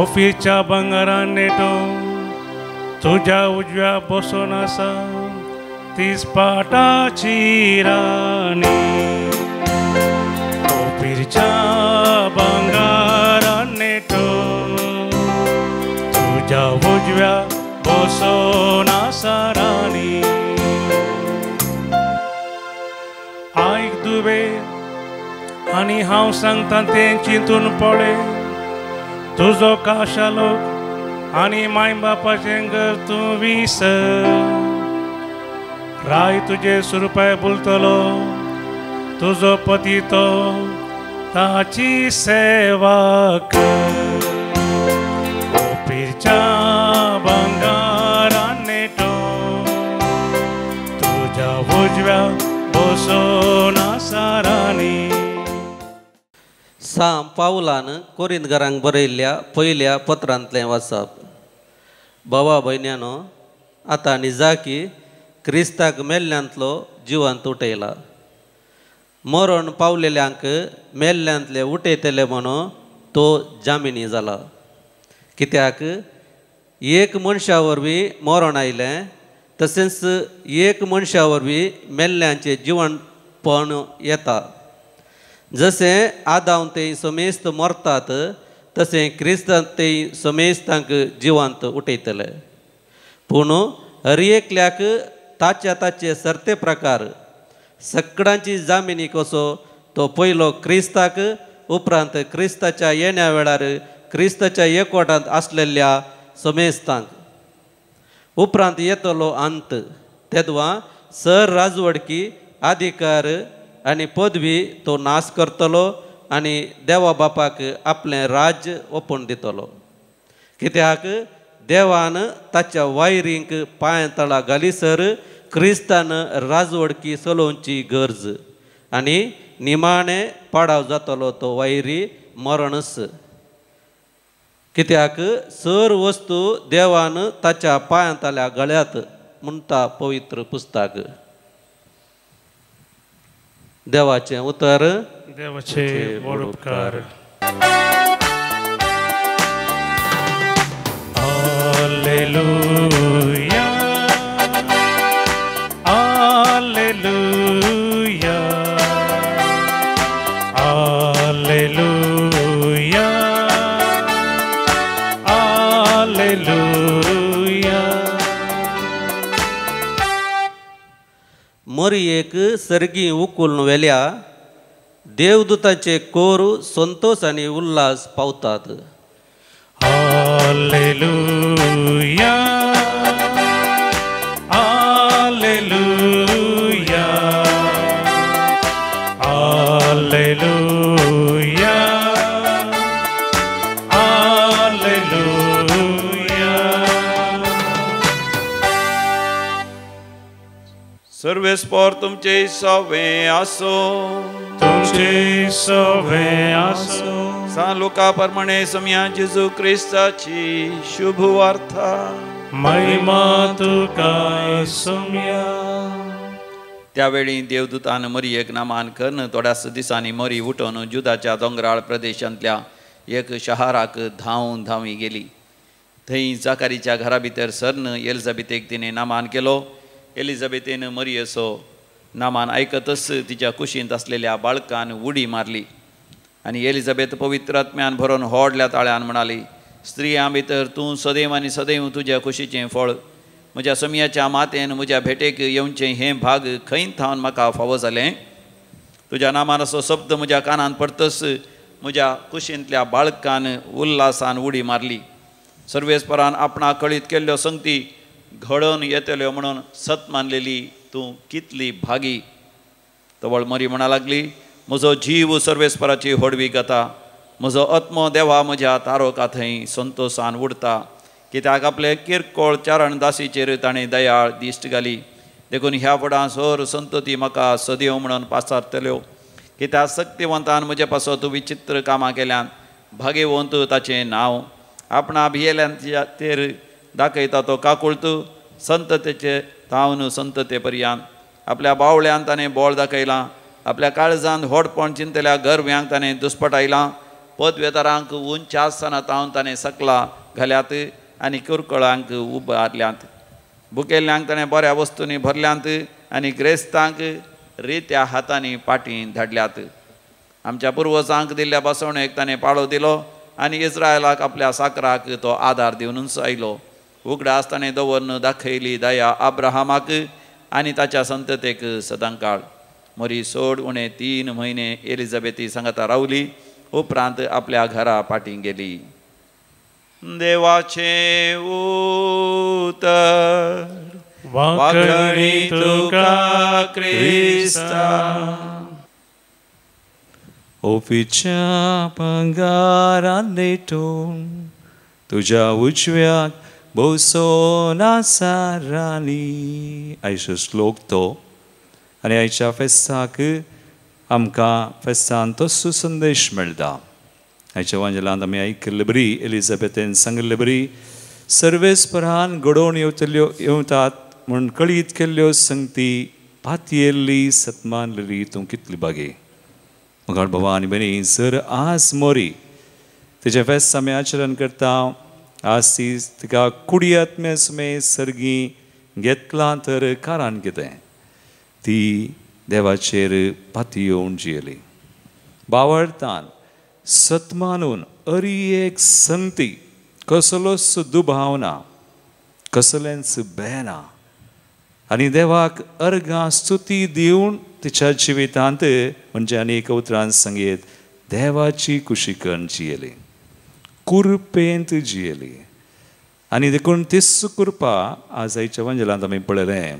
ओफीरच्या बंगाराने तो तुझ्या उजव्या बसून आसा. तीस पाटाची राणी. ओफीरच्या बंगाराने तो तुझ्या उजव्या बसून आसा राणी. आयक दुबे आनी हांव सांगता तें चिंतून पळय. तुजो काशा लोक आनी माय बापाचें घर तूं विसर. राय तुजे सुरपाय बुलतलो. तुजो पती तो ताची सेवा कर. ओपीरच्या बंगाराने तो तुझ्या उजव्या बसून आसा राणी. सांत पावलान कोरिंथकारांक बरयल्ल्या पयल्या पत्रांतलें वाचप. भावा भयण्यानो, आतां निजा की क्रिस्ताक मेल्ल्यांतलो जिवंत उठयला. मरण पावलेल्यांक मेल्ल्यांतले उठयतले म्हणून तो जामिनी जाला. कित्याक एक मनशा वरवीं मरण आयलें, तशेंच एक मनशा वरवीं मेल्ल्यांचें जिवंतपण येता. जशें आदाम तें समेस्त मरतात, तशें क्रिस्तांत तें समेस्त तांक जिवंत उठयतले. पूण हर एकल्याक ताचे सर्ते प्रकार. सगळ्यांची जामिनी कसो तो पयलो क्रिस्ताक, उपरांत क्रिस्ताच्या येण्या वेळार क्रिस्ताच्या एकवटांत आसलेल्या समेस्तांक. उपरांत येतलो अंत. तेदवां सर राजवडकी अधिकार आनी पदवी तो नाश करतलो आनी देवा बापाक आपलें राज्य ओपून दितलो. कित्याक देवान ताच्या वायरींक पांय तळा घालीसर क्रिस्तान राजवडकी चलोवची गरज आनी निमाणें पाडाव जातलो तो वायरी मरणस. कित्याक सर वस्तू देवान ताच्या पांयातल्या गळ्यात म्हणटा पवित्र पुस्तक. देवाचें उतर. देवाचे वडपकार. हालेलुया हालेलुया हालेलुया हालेलुया. मरयेक सर्गी उखलून व्हेल्या. देवदूतांचे कोर संतोष आनी उल्हास पावतात. हालेलुया हालेलुया हालेलुया हालेलुया. सर्वेस्पर तुमचे सवे आसो. तुमचे सवे आसो. सा लोका प्रमाणे समया जेजू क्रिस्ताची शुभ वार्ता. महिमा तुका सोम्या. त्यावेळी देवदूतान मरियेक नामान कर्ण थोड्याच दिसांनी मरी उठून जुदाच्या दोंगराळ प्रदेशांतल्या एक शहाराक धांवी गेली. थंय जाकारीच्या घरा भितर सरन एलिझाबेथेक तिणे नामान केलो. एलिझाबेथेन मरियेचो नामान आयकतच तिच्या कुशींत असलेल्या बाळकान उडी मारली आनी एलिझाबेथ पवित्र आत्म्यान भरून व्हडल्या ताळ्यान म्हणाली, स्त्रियां भितर तूं सदैव आनी सदैव तुज्या कुशीचें फळ. म्हज्या समयाच्या मातेन म्हज्या भेटेक येवचें हें भाग खंय थावन म्हाका फावो जालें. तुज्या नामान असो शब्द म्हज्या कानान पडतच म्हज्या कुशींतल्या बाळकान उल्हासान उडी मारली. सर्वेस्परान आपणा कळीत केल्ल्यो संगती घडोवन येतल्यो म्हणून सत मानलेली तूं कितली भागी. तवळ मरी म्हणा लागली, म्हजो जीव सर्वेस्पराची होडवी गाता. म्हजो आत्मो देवा म्हज्या तारोका थंय संतोशान उडता. कित्याक आपले किरकोळ चारण दासीचेर ताणें दयाळ दिश्ट घाली. देखून ह्या फुडां सोर संतती म्हाका सदैव म्हणून पासारतल्यो. कित्याक सक्तिवंतान म्हजे पासत विचित्र कामां केल्यान भाग्यवंत ताचें नांव. आपणा भियेल्यांच्या तेर दाखयता तो काकुळत. संततेचे तावन संतते पर्यंत आपल्या बावळ्यान ताणें बोळ दाखयलां. आपल्या काळजांत व्हडपण चिंतल्या गर्व्यांक ताणें दुस्पटायलां. पदवेतारांक उंच आसतना तावन ताणें सकला घाल्यात आनी कुरकळांक उबारल्यांत. भुकेल्ल्यांक ताणें बऱ्या वस्तूंनी भरल्यांत आनी ग्रेस्तांक रित्या हातांनी पाटीन धाडल्यात. आमच्या पुर्वजांक दिल्ल्या बसवणेक ताणें पाळो दिलो आनी इस्रायलाक आपल्या साकराक तो आदार दिवनूच आयलो. उगडास ताणें दवरन दाखयली दया अब्राहमाक आनी ताच्या संततेक सदांकाळ. मरी सोड उणें 3 म्हयने एलिझाबेथी सांगाता रावली. उपरांत आपल्या घरा पाटी गेली. देवाचे उतर वाखणी तुका क्रिस्ता. ओफीच्या पंगारान लेटून तुज्या उजव्याक बसोन आसा राणी. आयचो श्लोक तो. आनी आयच्या फेस्ताक आमकां फेस्तान तसो संदेश मेळटा. आयच्या वांजेलांत आमी आयकल्ले बरी एलिझाबेथेन सांगले बरी सर्वेस्परान घडोवन येवतात म्हूण कळीत केल्ल्यो संगती पातयेल्ली सतमानलेली तूं कितली बागे. मगाळ भावा आनी भयणी, जर आज मोरी तेजे फेस्त आमी आचरण करता, आज ती तिका कुडी आत्म्या समेत सर्गी घेतलां तर कारण कितें? ती देवाचेर पाती येवन जियेली. बावळतान सतमानून अरी एक संगती, कसलोच दुबाव ना, कसलेंच भंय ना आनी देवाक अर्गां स्तुती दिवन तिच्या जिवितांत म्हणजे आनीक उतरान सांगीत देवाची कुशीकण जियेली, कुरपेंत जियेली. आनी देखून तीच कृपा आज आयच्या वंजलांत आमी पळयलें.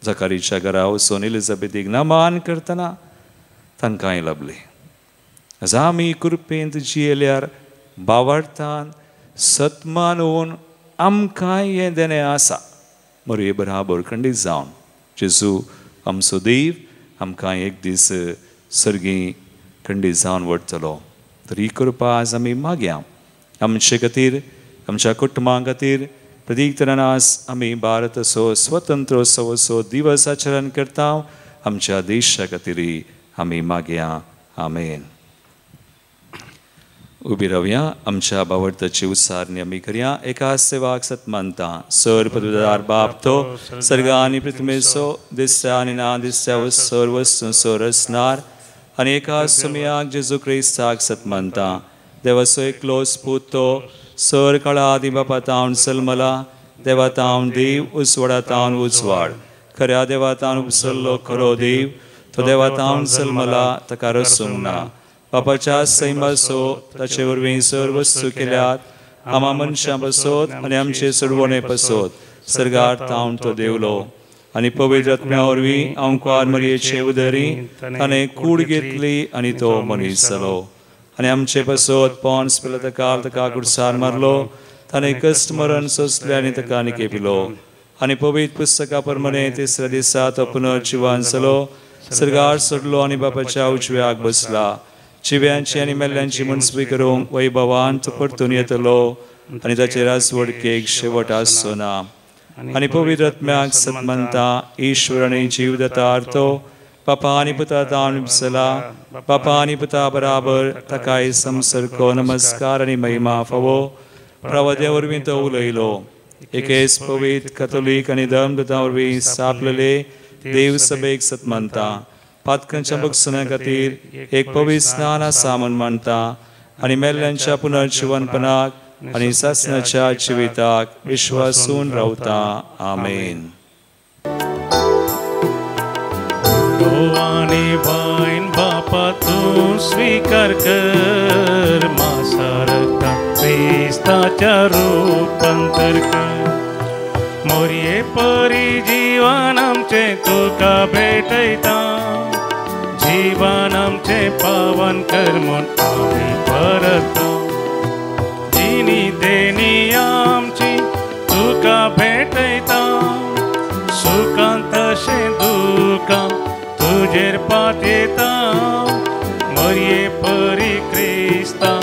जकारीच्या घरा वचून एलिझाबेथीक नामान करतना तांकांय लाभली. आज आमी कुरपेंत जियेल्यार बावळतान सतमानून आमकांय हें देणें आसा. मरे बराबर खंडीत जावन जेजू आमचो देव आमकां एक दीस सर्गी खंडीत जावन व्हरतलो. तर ही कृपा आज आमी मागया आमचे खातीर, आमच्या कुटुंबां खातीर. प्रतीक तरान आज आमी भारताचो स्वतंत्रोत्सवाचो दिवस आचरण करता. आमच्या देशा खातीर आमी मागया. आमेन. उबी रावया. आमच्या बावडताची उसारणी आमी करया. एका सेवाक सतमानता. सर पदवीदार बाप तो सर्गा आनी पृथ्वीचो दिसता आनी ना दिसता सर वस्तू सर असणार आनी एका समयाक जेजू क्रिस्ताक सतमानता. देवाचो एकलो पूत तो सर काळा आदी बापा तावन सलमला. देवा तावन देव उजवाडा तावन उजवाड. खऱ्या देवा तावन उपसरलो खरो देव. तो देवा तावन सलमला ताका रसूंक ना. बापाच्या सैमासो ताचे वरवीं सर वस्तू केल्यात. आमा मनशां पासत आनी आमचे सोडवणे पासत सर्गार तावन तो देवलो. आनी पवित्र आत्म्या वरवीं ओंकार मरयेचे उदरी ताणें कूड घेतली आनी तो मनीस जालो. आनी आमचे पासत पोन्स पिलाता काल ताका कुडसार मारलो. ताणें कश्ट मरण सोंसलें आनी ताका निके पिलो. आनी पवित्र पुस्तका प्रमाणे तिसऱ्या दिसा तो पुनर्जिवान जालो. सर्गार सोडलो आनी बापाच्या उजव्याक बसला. जिव्यांची आनी मेल्ल्यांची मनसबी करूंक वैभवान तो परतून येतलो आनी ताचे राजवडकेक शेवट आसचो ना. आणि पवित्र आत्म्याक सत्मंता ईश्वर आणि जीवदतार्थो पापा आणि पुता दान विपसला पापा आणि पुता बराबर तकाय संसर्ग नमस्कार आणि महिमा फवो प्रवद्या वरवीं तो उलयलो एकेस पवित्र कॅथोलिक आणि धर्मदता वरवीं स्थापलेले देव सभेक सत्मंता पातकांच्या बक्षुना खातीर एक पवित्र स्नान आसा म्हूण मानता आणि मेल्ल्यांच्या पुनर्जीवनपणाक आणि सासणाच्या जिविताक विश्वासून रावता आमेन. आणि बाईन बापा तू स्वीकार कर मासारता ख्रिस्ताच्या रूपांतर कर मोरये परी जीवन आमचे तुका भेटयता जीवन आमचे पावन कर म्हूण आमी परता जिनी देणी आमची तुका भेटयता सुखांत तशें दुखां तुजेर पातयेता मरये परी क्रिस्ता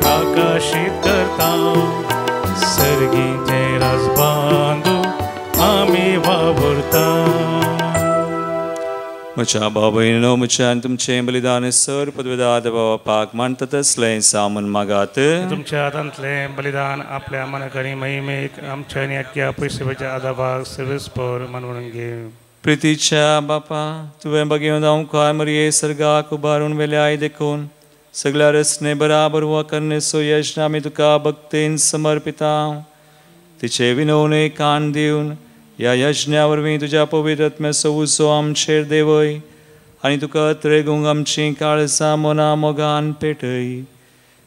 प्रकाशीत करता सर्गीचे राजबांदू आमी वावुरता. म्हज्या भाव भयणीनो म्हज्यान तुमचें बलिदान सर पदवेदाद बापाक मानता तसलें सामन मागात. तुमच्या हातांतलें बलिदान आपल्या मनकरी महिमेक आमच्या आनी आख्या पयशेच्या आदाबाक सर्वस्पर मानवून घे. प्रितीच्या बापा तुवें बगेवन आमकां मरये सर्गाक उबारून वेल्याय देखून सगळ्या रचने बराबर वा करणे सो यश आमी तुका भक्तेन समर्पिता. तिचे विनवणे कान दिवन ह्या यज्ञा वरवीं तुज्या पवित्र आत्म्याचो उसो आमचेर देवय आनी तुका त्रेगूंक आमची काळजां मना मोगान पेटय.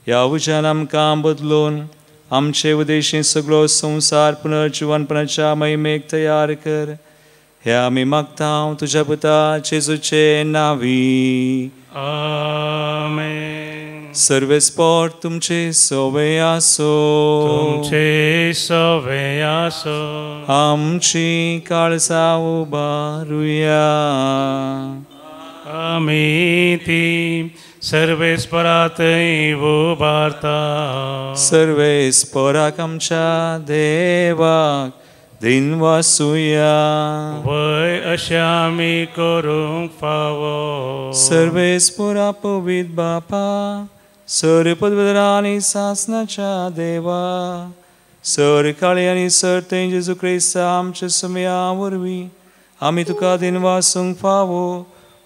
ह्या उज्यान आमकां बदलून आमचे उदेशी सगळो संवसार पुनर्जीवनपणाच्या महिमेक तयार कर. हे आमी मागता तुज्या पुता जेजूचे नांवी. आमेन. सर्वेस्पर तुमचे सोवे आसो. तुमचे सोवे आसो. आमची काळजां उबारुया. आमी ती सर्वेस्परांतय उबारता. सर्वेस्पराक आमच्या देवाक दिनवासुया. वय अशें आमी करूंक फावो. सर्वेस्परा पवित्र बापा सर पदवेदार आनी सासणाच्या देवा सर काळी आनी सर ते जेजू क्रिस्त आमच्या सुमया वरवीं आमी तुका दिनवासूंक फावो.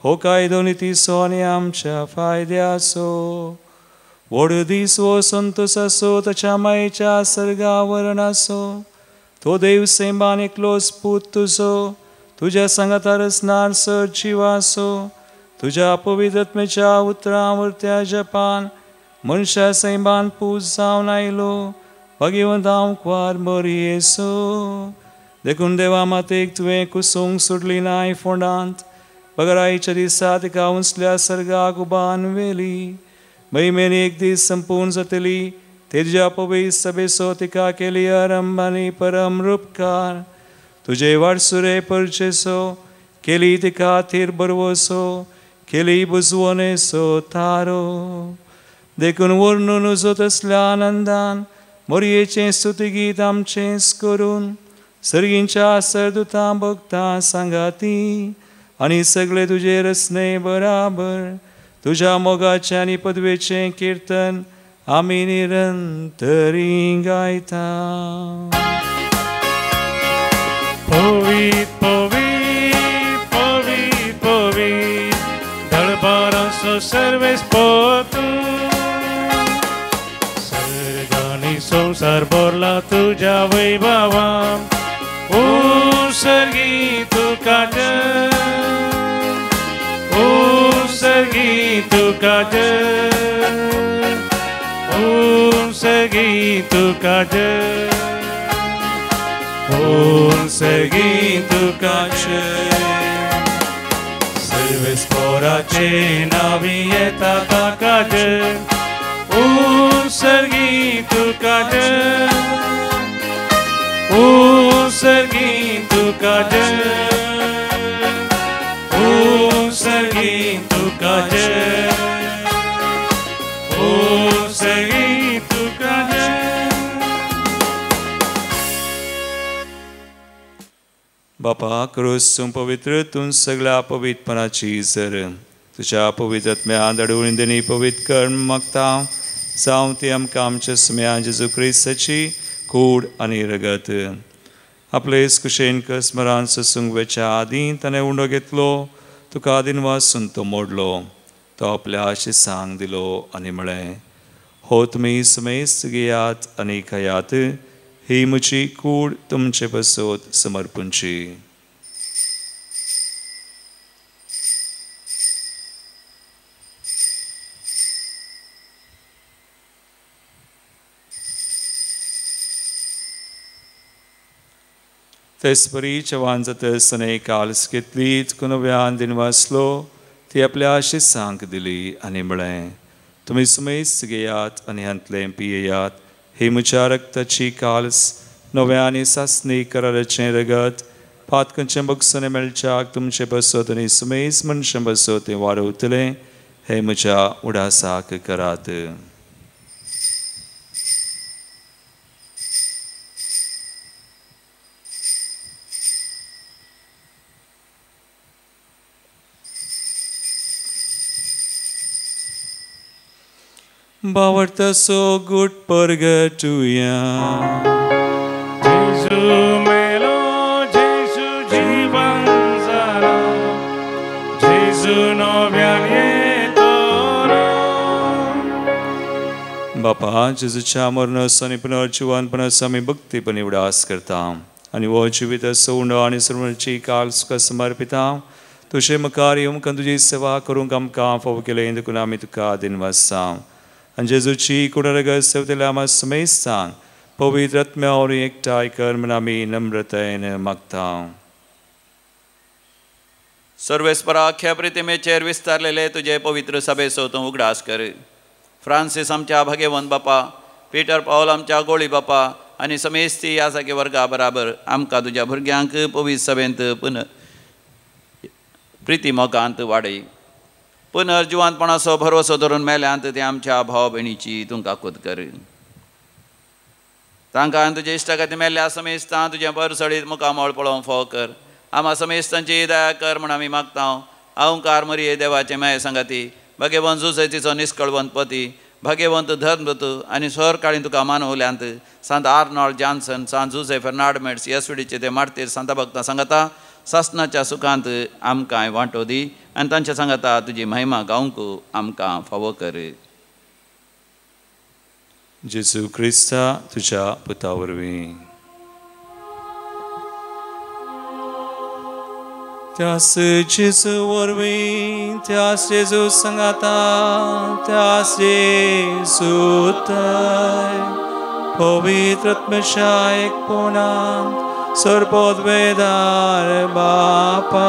हो कायदो नितीसो आनी आमच्या फायद्याचो. व्हड दीस वो संतोश आसो ताच्या मायेच्या सर्गावरण आसो. तो देव सैमान एकलोच पूत तुजो तुज्या सांगातार असणार सर जिवासो. तुज्या पवित्र आत्म्याच्या उतरावरत्या जपान मनशा सैमान पूत जावन आयलो भगवंत हांव मरयेसो. देखून देवा मातेक तुवें कुसूंक सोडली नाय फोंडांत बगराईच्या दिसा तिका उंचल्या सर्गाक उबान वेली. महिमेन एक दीस संपूर्ण जातली तेज्या पवित्र सभेसो तिका केली आरंभ आनी परम रूपकार. तुजे वाडसुरे परचेसो केली तिका थीर बरवोसो केली बुजवणेसो थारो. देखून वर्णून उजत असल्या आनंदान मरयेचें स्तुतिगीत आमचेंच करून सर्गींच्या सरदुतां भक्तां सांगाती आनी सगळे तुजे रचने बराबर तुज्या मोगाचें आनी पदवेचें किर्तन आमी निरंतरी गायता. पवित्र पवित्र पवित्र पवित्र दरबाराचो सर्वेस्पर तूं. सर्ग आनी संवसार भरला तुज्या वैभवान. सर्गी तुका जय. सर्गी तुका जय. सर्गी तुका जय. सर्गी तुका जय. सर्वेस्पराचे नावी येता ताका जय. सर्गी तुका जय. सर्गी तुका जय. सर्गी तुका जय. सर्गी तुका जय. बापा करोसून पवित्र तूं सगळ्या पवित्रपणाची जर तुझ्या पवित्र आत्म्यान दडून देणी पवित्र कर मागता जावं ती आमकां आमच्या सुम्या जेजू क्रिस्ताची कूड आनी रगत आपले कुशेन स्मरण सुंगवेच्या आदीं ताणें उंडो घेतलो तुका आदीन वाचून तो मोडलो तो आपल्या आशिसांक दिलो आनी म्हळें हो तुमी समेस्त घेयात आनी खायात ही म्हजी कूड तुमचे बसोत समर्पूंची तेसपरीच्या वांजतसने काल्स घेतलीत कुनव्यान दिन वाचलो ती आपल्या आशिसांक दिली आनी म्हळें तुमी समेस्त घेयात आनी हांतलें पियेयात ही म्हज्या रक्ताची काल्स नव्यानी सासणी कराराचें रगत पातकांचें बगसने मेळच्याक तुमचे बसत आनी समेस्त मनशां बसत तें वाडवतलें हे म्हज्या उडासाक करात Bawartaso good purgatoria. जेजू मेलो जेजू जीवन जाला जेजू नव्यान येतो बापा जेजूच्या मरणाचो आनी पुनर्जीवनपणाचो आमी भक्तीपणी उडास करता आनी हो जिवीत सोंड आनी सर्वांची काल तुका समर्पिता तुजे मुखार येवंक तुजी सेवा करूंक आमकां फावो केलें देखून आमी तुका दिन वाजता आनी जेजूची कुडरगत सेवतल्या आमा समेस्त सांग पवित्र आत्म्यावर एकठांय कर म्हण आमी नम्रतायेन मागता सर्वेस्परा अख्ख्या प्रितिमेचेर विस्तारलेले तुजे पवित्र सभेचो तूं उगडास कर फ्रांसीस आमच्या भाग्यवंत बापा पिटर पावल आमच्या गोळी बापा आनी समेस्ती ह्या सारके वर्गा बराबर आमकां तुज्या भुरग्यांक पवित्र सभेंत प्रिती मोगांत वाडय पुनर्जिवंतपणाचो भरवसो धरून मेल्यांत ते आमच्या भाव भयणीची तूं काकूत कर तांकां तुजे इश्टा खातीर मेल्ल्या समेस्तां तुजें बरसडीत मुखामोळ पळोवंक फाव कर आमा समेस्तांची दया कर म्हण आमी मागता अहंकार मरिये देवाचे माये संगाती भाग्यवंत जुसैतीचो निश्कळवंत पती भाग्यवंत धर्मदूत आनी सर काळी तुका मानवल्यांत सांत आर्नॉल्ड जॉन्सन सांत जुसे फर्नांडमेट्स येसुडीचे ते मारतीर सांत भक्तां सांगता सासनाच्या सुखांत आमकां वांटो दी आनी तांच्या सांगता तुजी महिमा गावंक आमकां फावो कर जेजू क्रिस्ता तुज्या पुता वरवीं त्यास जेजू वरवीं त्यास जेजू सांगता त्यास जेजू थंय पवित्र आत्म्याच्या एकपणांत सर्वोद्वेदार बापा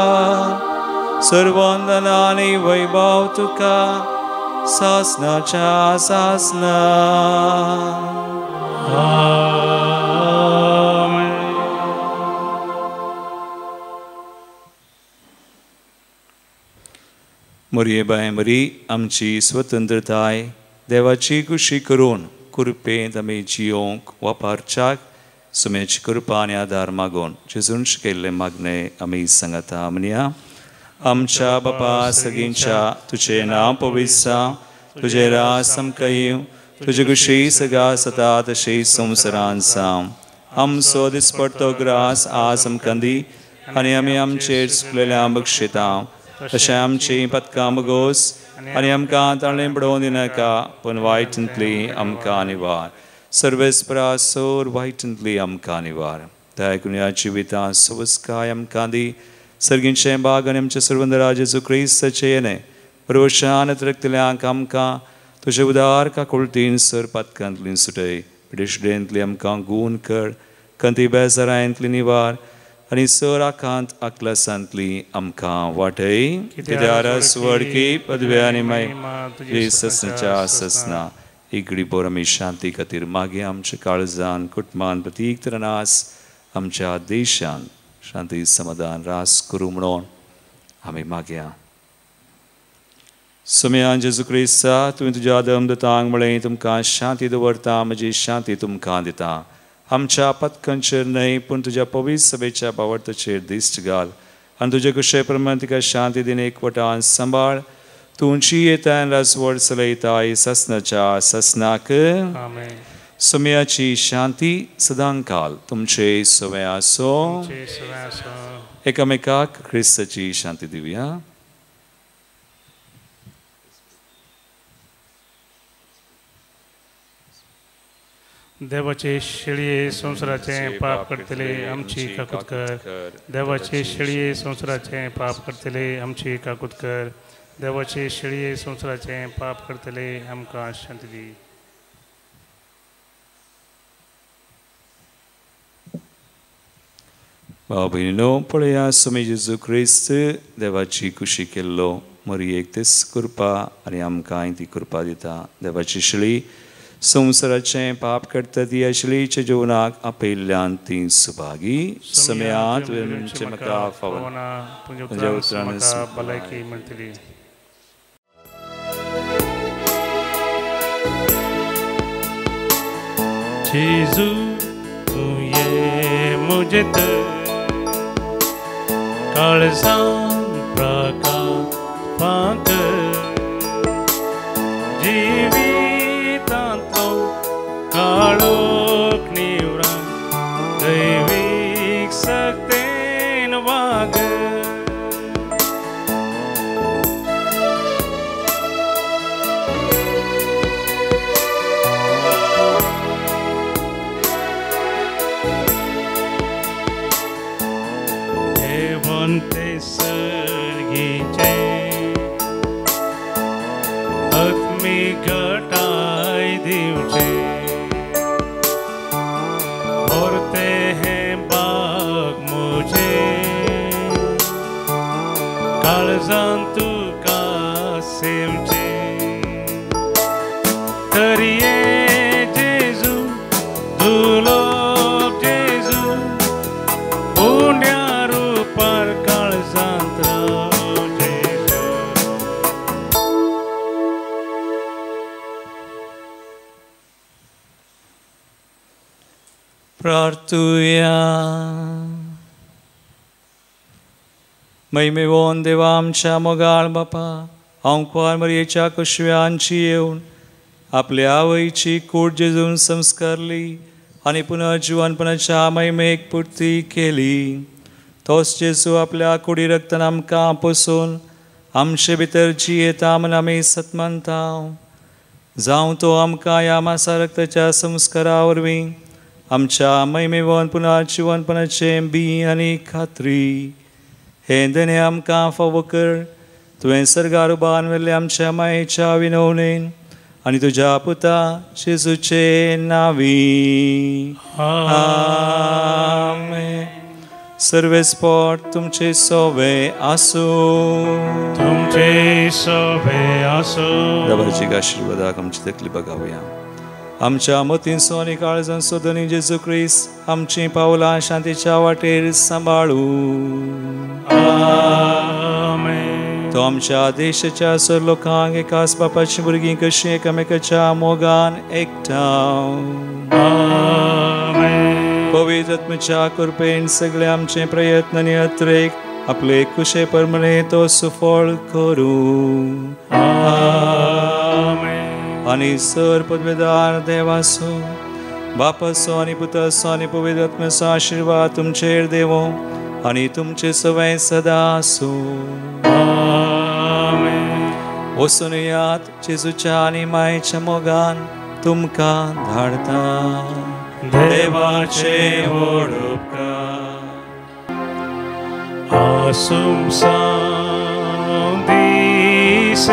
सर्ववंदना आनी वैभव तुका सासनाच्या सासना मरिये बाय मरी आमची स्वतंत्रताय देवाची खुशी करून कृपेंत आमी जियोंक वापरच्याक सुमेची कृपा आनी आदार मागोन जेजून शिकयल्लें मागणें आमी सांगता म्हणया आमच्या बापा सगळींच्या तुजें नांव पवित्र तुजें राज आमकां येवं तुजे कुशी सगळा सता तशी संवसारांत जावं आमचो दिसपडटो ग्रास आज आमकां दी आनी आमी आमचेर चुकलेल्या बक्षिता तशें आमची पदकां बगोस आनी आमकां ताळें पडोवं दिनाका पूण वायटांतली आमकां निवार सर्वेस्परा सोर वायटांतली आमकां निवार दया जिवितां सुवस्काय आमकां दी सर्गींचें बाग आनी आमचे सर्वंदरा जेजू क्रिस्ताचे येणे रोशान रक्तल्यांक आमकां तुजे उदार काकुळतीन सर पदकांतली सुटय पिडेशडेंतली आमकां गूण कर कंती बेजारांतली निवार आनी सर आकांत आकलासांतली आमकां वाटय कित्याक स्वर्गी पदव्या आनी मागीर ससनाच्या ससना इगडी बोर आमी शांती खातीर मागे आमच्या काळजान कुटुंबान प्रतीक तरनास आमच्या देशान शांती समाधान रास करूं म्हणून आमी मागया सुम्या जेजू क्रिस्ता तुवें तुज्या दमदतांक म्हळें तुमकां शांती दवरता म्हजी शांती तुमकां दिता आमच्या पथकांचेर न्हय पूण तुज्या पवित्र सभेच्या बावर्थाचेर दिश्ट घाल आनी तुजे कुशे प्रमाण तिका शांती दिन एकवटान सांबाळ तुमची येतान राजवट चलयताय ससनाच्या ससनाक आमेन. सुमयाची शांती सदांकाल तुमचे सवय आसो. तुमचे सवय आसो. एकामेकाक ख्रिस्ताची शांती दिवया. देवाचे शेळये संसाराचे पाप करतले आमची काकूत कर. देवाचे शेळये संसाराचे पाप करतले आमची काकूत कर. देवाचे शेळये संसाराचे पाप करतले आमकां शांती दी. भाव भयणीनो, पळया सुमे जेजू क्रिस्त देवाची कुशी केल्लो मरयेक तेच कृपा आनी आमकांय ती कृपा दिता. देवाची शेळी संसाराचे पाप करता ती आशिल्लीच्या जिवनाक आपयल्ल्यान ती सुभागी. समयांत म्हाका फावना तुज्या उतरान भलायकी मेळटली. जेजू तूं ये मुझे काळजां प्रकापाक जिवितांतलो काळोख निवरा दैवीक सक्तेन वाग. देवंते सर्गीचे आत्मी घटाय दिवचे औरते हैं बाग मुझे काळजां तुका सेमचे. तरिये जेजू धुलो जेजू पुण्या रूपार काळजांत राव जेजू. प्रार्थुया. महिमेवोन देवा आमच्या मोगाळ बापा, हांव कुंवार मरयेच्या कुशव्यांची येवन आपल्या आवयची कूड जेजून संस्कारली आनी पुनः जिवनपणाच्या महिमेक पुर्ती केली. तोच जेजू आपल्या कुडी रक्तान आमकां पसून आमचे भितर जियेता म्हूण आमी सतमानता. जावं तो आमकां ह्या मासा रक्ताच्या संस्कारा वरवीं आमच्या महिमेवोन पुनः जिवनपणाचें बी आनी खात्री हें देणे आमकां फावो कर. तुवें सर्गार उबान वेल्ले आमच्या मायेच्या विनवणेन आनी तुज्या पुता जेजूचे नांवी. आमेन. सर्वेस्पोट तुमचे सोवे आसो. तुमचे सोवे आसो. देवाची आशिर्वादाक आमची तकली बगावया. आमच्या मोतींचो आनी काळजांचो धनी जेजू क्रिस्त आमची पावलां शांतीच्या वाटेर सांबाळू. आमेन. तो आमच्या देशाच्या सर लोकांक एकाच बापाची भुरगीं कशीं एकामेकाच्या मोगान एकठांव. आमेन. पवित्र आत्म्याच्या कृपेन सगळे आमचे प्रयत्न आनी अत्रेक आपले कुशे परमणे तो सुफळ करूं. आमेन. आनी सर पदवेदार देवासो बापासो आनी पुतासो आनी पवित्र आत्म्याचो आशिर्वाद तुमचेर देवो आनी तुमचे सवय सदा आसो. आमेन. वचून यात जेजूच्या आनी मायेच्या मोगान तुमकां धाडटा. देवाचे व्हड उपकार. आसुमसां दीस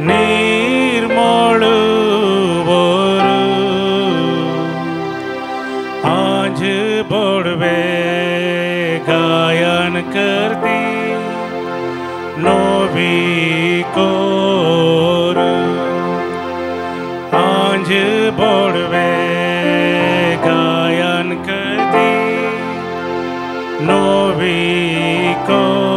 निर्मळ वर आज बडवे गायन करती नवी कोर. आज बडवे गायन करती नवी कोर.